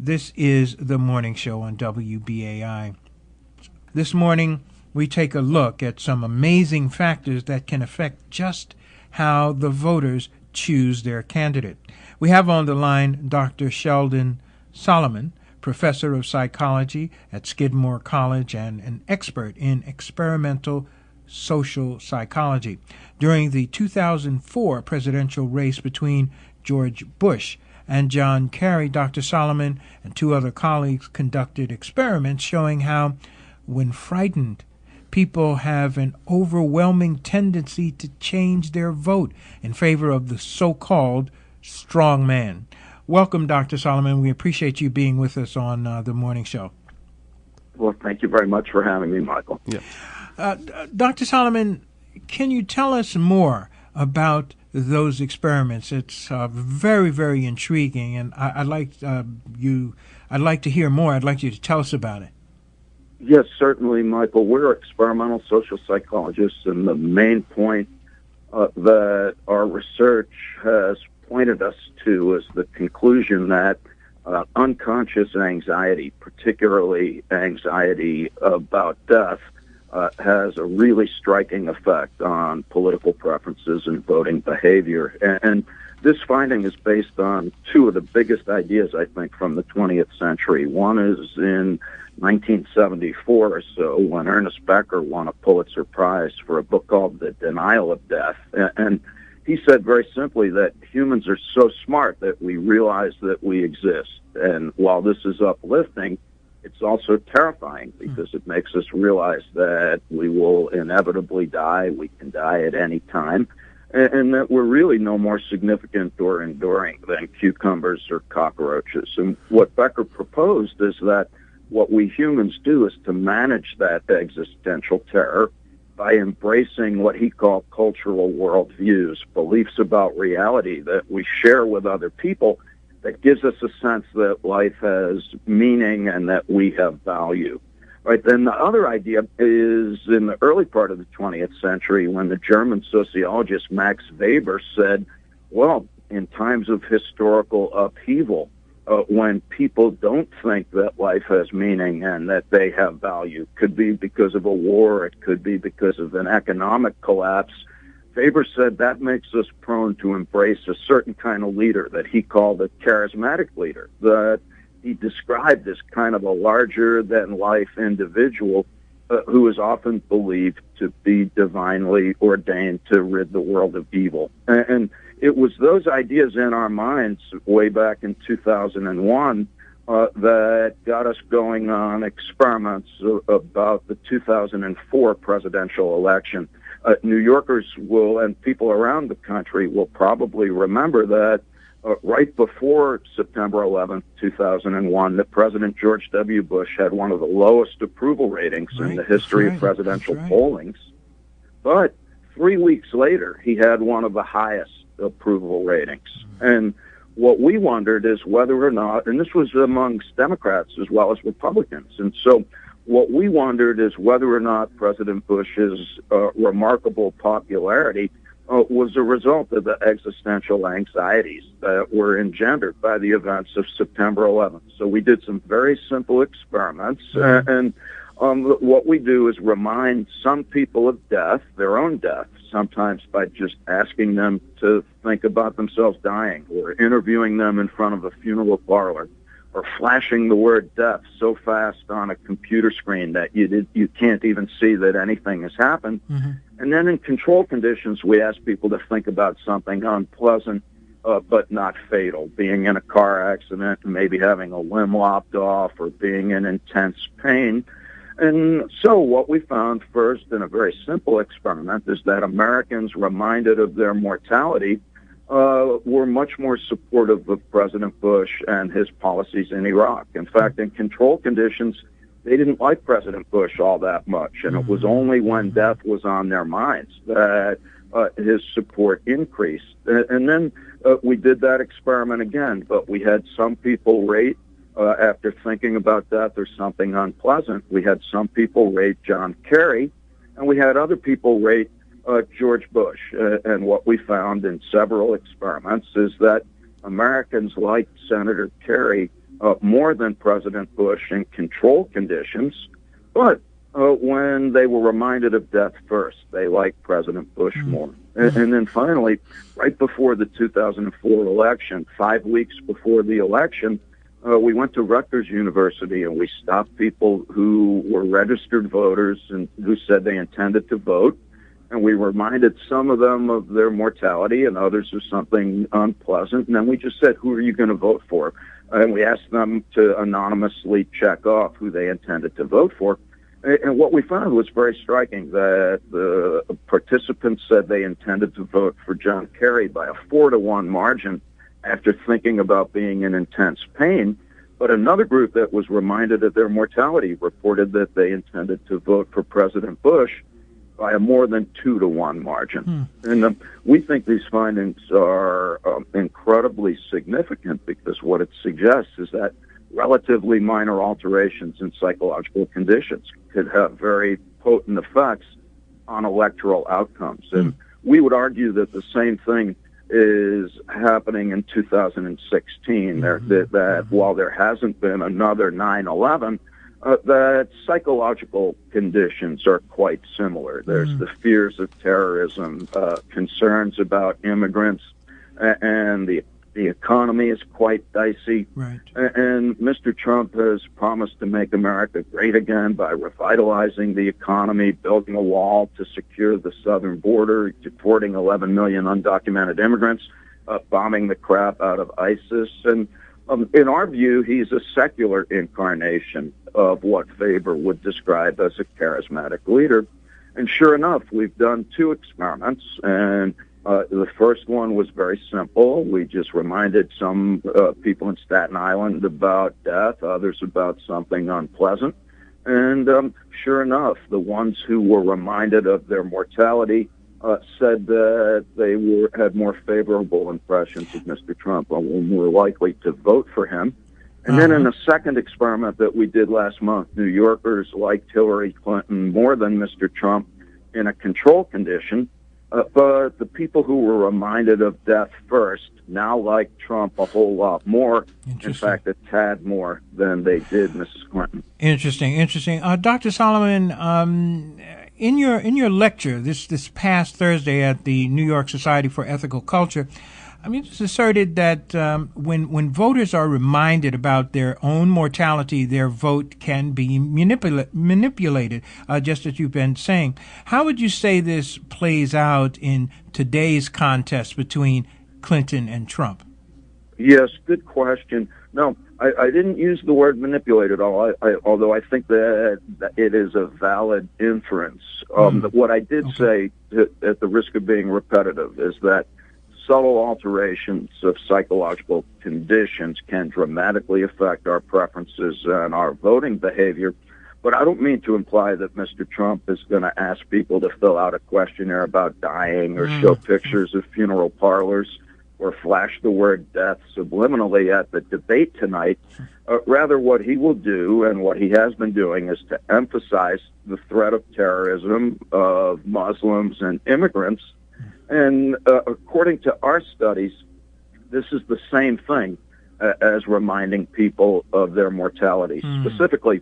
This is the morning show on WBAI. This morning, we take a look at some amazing factors that can affect just how the voters choose their candidate. We have on the line Dr. Sheldon Solomon, professor of psychology at Skidmore College and an expert in experimental social psychology. During the 2004 presidential race between George Bush and John Kerry, Dr. Solomon and two other colleagues conducted experiments showing how, when frightened, people have an overwhelming tendency to change their vote in favor of the so-called strong man. Welcome, Dr. Solomon. We appreciate you being with us on the morning show. Well, thank you very much for having me, Michael. Yeah. Dr. Solomon, can you tell us more about those experiments? It's very, very intriguing, and I'd like to hear more. I'd like you to tell us about it. Yes, certainly, Michael. We're experimental social psychologists, and the main point that our research has pointed us to is the conclusion that unconscious anxiety, particularly anxiety about death, has a really striking effect on political preferences and voting behavior. And this finding is based on two of the biggest ideas, I think, from the 20th century. One is in 1974 or so, when Ernest Becker won a Pulitzer Prize for a book called The Denial of Death. And he said very simply that humans are so smart that we realize that we exist. And while this is uplifting, it's also terrifying because it makes us realize that we will inevitably die, we can die at any time, and that we're really no more significant or enduring than cucumbers or cockroaches. And what Becker proposed is that what we humans do is to manage that existential terror by embracing what he called cultural worldviews, beliefs about reality that we share with other people that gives us a sense that life has meaning and that we have value. Right. Then the other idea is in the early part of the 20th century when the German sociologist Max Weber said, well, in times of historical upheaval, when people don't think that life has meaning and that they have value, could be because of a war, it could be because of an economic collapse, Weber said that makes us prone to embrace a certain kind of leader that he called a charismatic leader, that he described as kind of a larger-than-life individual who is often believed to be divinely ordained to rid the world of evil. And it was those ideas in our minds way back in 2001 that got us going on experiments about the 2004 presidential election. New Yorkers will, and people around the country will probably remember that right before September 11th, 2001, that President George W. Bush had one of the lowest approval ratings in the history of presidential pollings. But 3 weeks later, he had one of the highest approval ratings. And what we wondered is whether or not, and this was amongst Democrats as well as Republicans, and so what we wondered is whether or not President Bush's remarkable popularity was a result of the existential anxieties that were engendered by the events of September 11th. So we did some very simple experiments, and what we do is remind some people of death, their own death, sometimes by just asking them to think about themselves dying, or interviewing them in front of a funeral parlor, or flashing the word death so fast on a computer screen that you can't even see that anything has happened. Mm-hmm. And then in control conditions, we ask people to think about something unpleasant but not fatal, being in a car accident and maybe having a limb lopped off or being in intense pain. And so what we found first in a very simple experiment is that Americans reminded of their mortality were much more supportive of President Bush and his policies in Iraq. In fact, in control conditions, they didn't like President Bush all that much, and it was only when death was on their minds that his support increased. And then we did that experiment again, but we had some people rate, after thinking about death or something unpleasant, we had some people rate John Kerry, and we had other people rate George Bush. And what we found in several experiments is that Americans liked Senator Kerry more than President Bush in control conditions, but when they were reminded of death first, they liked President Bush more. And then finally, right before the 2004 election, 5 weeks before the election, we went to Rutgers University and we stopped people who were registered voters and who said they intended to vote. And we reminded some of them of their mortality and others of something unpleasant. And then we just said, who are you going to vote for? And we asked them to anonymously check off who they intended to vote for. And what we found was very striking, that the participants said they intended to vote for John Kerry by a 4-to-1 margin after thinking about being in intense pain. But another group that was reminded of their mortality reported that they intended to vote for President Bush by a more than 2-to-1 margin. And we think these findings are incredibly significant because what it suggests is that relatively minor alterations in psychological conditions could have very potent effects on electoral outcomes. And we would argue that the same thing is happening in 2016, that while there hasn't been another 9/11, that psychological conditions are quite similar. There's the fears of terrorism, concerns about immigrants, and the economy is quite dicey. Right. And Mr. Trump has promised to make America great again by revitalizing the economy, building a wall to secure the southern border, deporting 11 million undocumented immigrants, bombing the crap out of ISIS. And in our view, he's a secular incarnation of what Faber would describe as a charismatic leader. And sure enough, we've done 2 experiments, and the first one was very simple. We just reminded some people in Staten Island about death, others about something unpleasant. And sure enough, the ones who were reminded of their mortality said that they had more favorable impressions of Mr. Trump and were likely to vote for him. And then in a second experiment that we did last month, New Yorkers liked Hillary Clinton more than Mr. Trump in a control condition. But the people who were reminded of death first now like Trump a whole lot more. In fact, a tad more than they did Mrs. Clinton. Interesting. Dr. Solomon, in your lecture this past Thursday at the New York Society for Ethical Culture, it's asserted that when voters are reminded about their own mortality, their vote can be manipulated, just as you've been saying. How would you say this plays out in today's contest between Clinton and Trump? Yes, good question. No, I didn't use the word manipulate at all, although I think that it is a valid inference. What I did say, at the risk of being repetitive, is that subtle alterations of psychological conditions can dramatically affect our preferences and our voting behavior. But I don't mean to imply that Mr. Trump is going to ask people to fill out a questionnaire about dying or show pictures of funeral parlors or flash the word death subliminally at the debate tonight. Rather, what he will do and what he has been doing is to emphasize the threat of terrorism, of Muslims and immigrants. And according to our studies, this is the same thing as reminding people of their mortality. Specifically,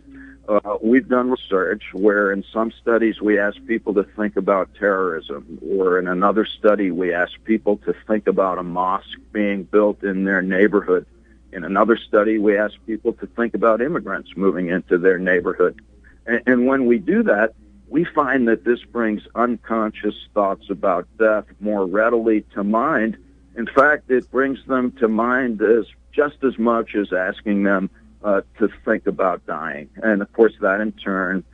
we've done research where in some studies we ask people to think about terrorism, or in another study we ask people to think about a mosque being built in their neighborhood. In another study we ask people to think about immigrants moving into their neighborhood. And when we do that, we find that this brings unconscious thoughts about death more readily to mind. In fact, it brings them to mind just as much as asking them to think about dying. And, of course, that in turn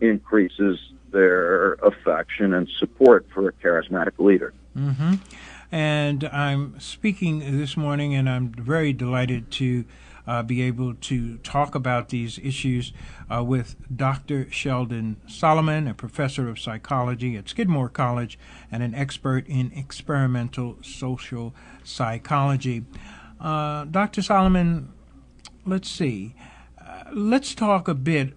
increases their affection and support for a charismatic leader. And I'm speaking this morning, and I'm very delighted to be able to talk about these issues with Dr. Sheldon Solomon, a professor of psychology at Skidmore College and an expert in experimental social psychology. Dr. Solomon, let's see. Let's talk a bit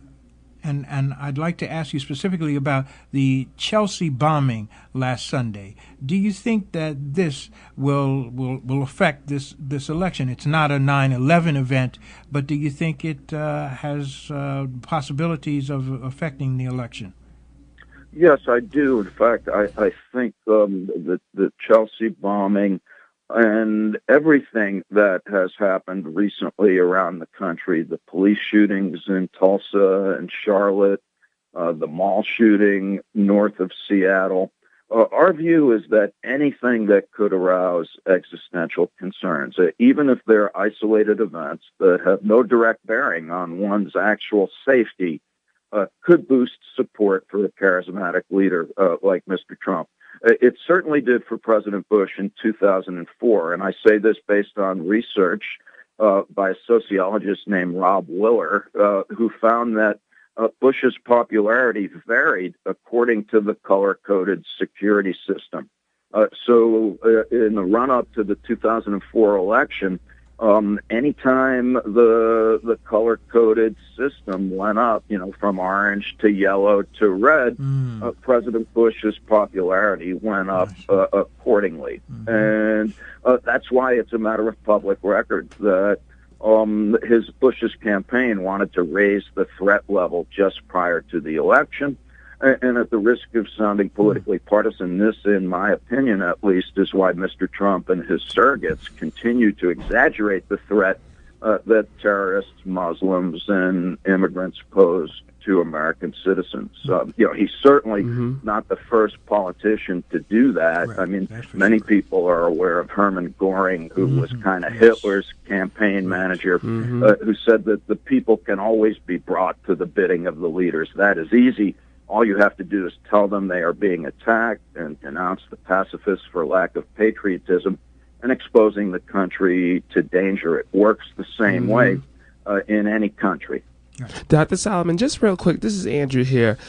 And I'd like to ask you specifically about the Chelsea bombing last Sunday. Do you think that this will affect this election? It's not a 9/11 event, but do you think it has possibilities of affecting the election? Yes, I do. In fact, I think the Chelsea bombing and everything that has happened recently around the country, the police shootings in Tulsa and Charlotte, the mall shooting north of Seattle, our view is that anything that could arouse existential concerns, even if they're isolated events that have no direct bearing on one's actual safety, could boost support for a charismatic leader like Mr. Trump. It certainly did for President Bush in 2004, and I say this based on research by a sociologist named Rob Willer, who found that Bush's popularity varied according to the color-coded security system. So in the run-up to the 2004 election, anytime the color-coded system went up, from orange to yellow to red, President Bush's popularity went up accordingly. And that's why it's a matter of public record that Bush's campaign wanted to raise the threat level just prior to the election. And at the risk of sounding politically partisan, this, in my opinion at least, is why Mr. Trump and his surrogates continue to exaggerate the threat that terrorists, Muslims, and immigrants pose to American citizens. He's certainly not the first politician to do that. Right. I mean, sure. many people are aware of Herman Goring, who was kind of Hitler's campaign manager, who said that the people can always be brought to the bidding of the leaders. That is easy. All you have to do is tell them they are being attacked and denounce the pacifists for lack of patriotism and exposing the country to danger. It works the same way in any country. Dr. Solomon, just real quick, this is Andrew here.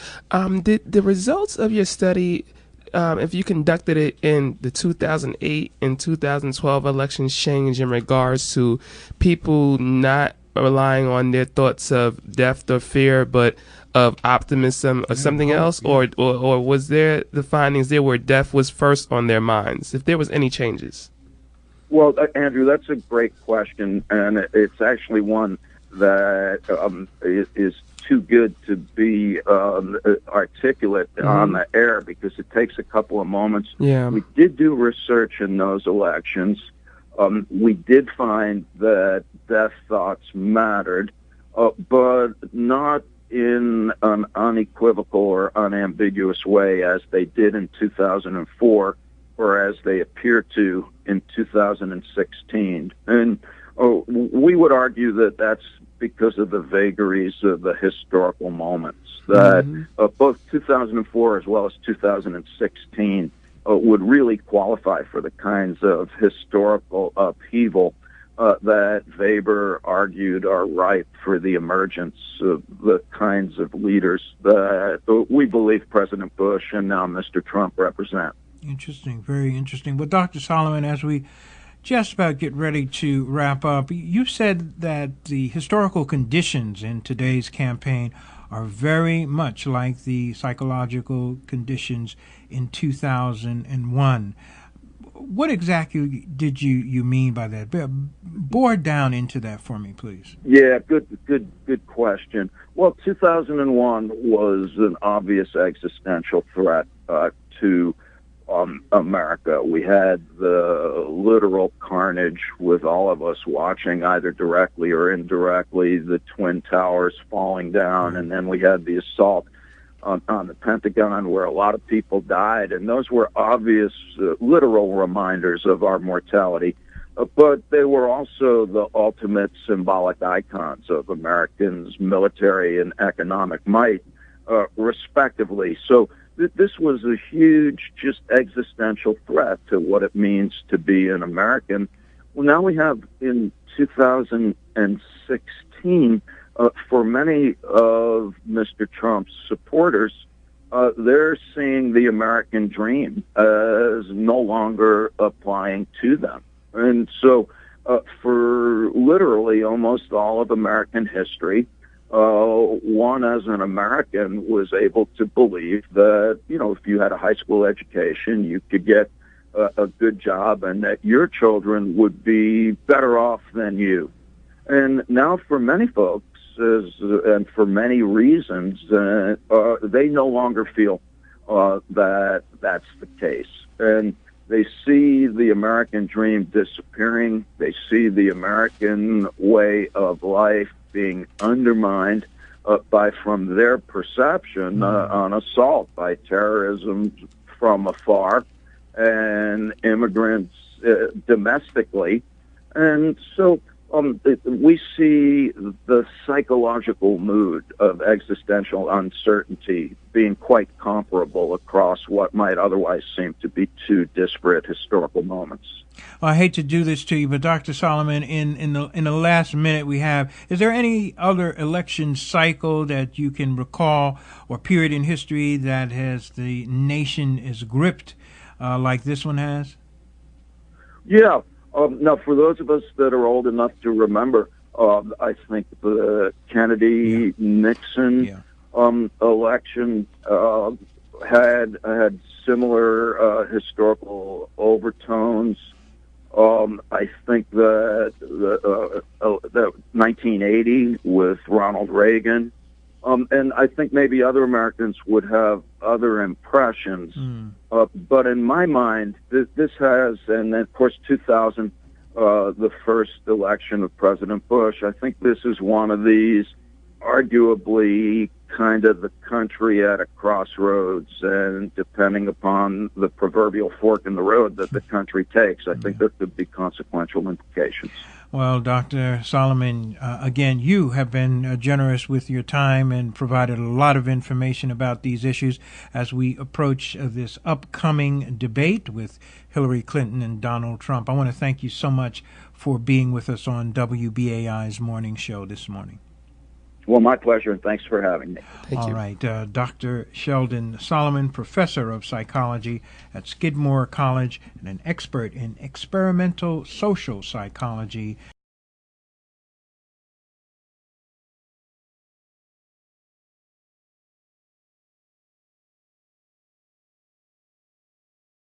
Did the results of your study, if you conducted it in the 2008 and 2012 elections, change in regards to people not relying on their thoughts of death or fear, but of optimism or something else? Or was there the findings there where death was first on their minds, if there was any changes? Well, Andrew, that's a great question, and it's actually one that is too good to be articulate on the air because it takes a couple of moments. Yeah. We did do research in those elections. We did find that death thoughts mattered, but not in an unequivocal or unambiguous way as they did in 2004 or as they appear to in 2016. And we would argue that that's because of the vagaries of the historical moments, that both 2004 as well as 2016 would really qualify for the kinds of historical upheaval that Weber argued are ripe for the emergence of the kinds of leaders that we believe President Bush and now Mr. Trump represent. Interesting, very interesting. Well, Dr. Solomon, as we just about get ready to wrap up, you said that the historical conditions in today's campaign are very much like the psychological conditions in 2001. What exactly did you mean by that? Bore down into that for me, please. Yeah, good question. Well, 2001 was an obvious existential threat to America. We had the literal carnage with all of us watching, either directly or indirectly, the Twin Towers falling down, and then we had the assault on the Pentagon where a lot of people died, and those were obvious literal reminders of our mortality, but they were also the ultimate symbolic icons of Americans' military and economic might, respectively. So this was a huge, just existential threat to what it means to be an American. Well, now we have in 2016, for many of Mr. Trump's supporters, they're seeing the American dream as no longer applying to them. And so for literally almost all of American history, one as an American was able to believe that, if you had a high school education, you could get a good job and that your children would be better off than you. And now for many folks, and for many reasons, they no longer feel that that's the case. And they see the American dream disappearing. They see the American way of life being undermined from their perception, on assault by terrorism from afar and immigrants domestically. And so we see the psychological mood of existential uncertainty being quite comparable across what might otherwise seem to be two disparate historical moments. Well, I hate to do this to you, but Dr. Solomon, in the last minute we have, is there any other election cycle that you can recall or period in history that has the nation is gripped like this one has? Yeah. Now, for those of us that are old enough to remember, I think the Kennedy-Nixon election had similar historical overtones. I think that the 1980 with Ronald Reagan, and I think maybe other Americans would have other impressions. But in my mind, this has, and of course 2000, the first election of President Bush, I think this is one of these arguably kind of the country at a crossroads, and depending upon the proverbial fork in the road that the country takes, I think there could be consequential implications. Well, Dr. Solomon, again, you have been generous with your time and provided a lot of information about these issues as we approach this upcoming debate with Hillary Clinton and Donald Trump. I want to thank you so much for being with us on WBAI's morning show this morning. Well, my pleasure, and thanks for having me. Thank you. All right. Dr. Sheldon Solomon, professor of psychology at Skidmore College and an expert in experimental social psychology.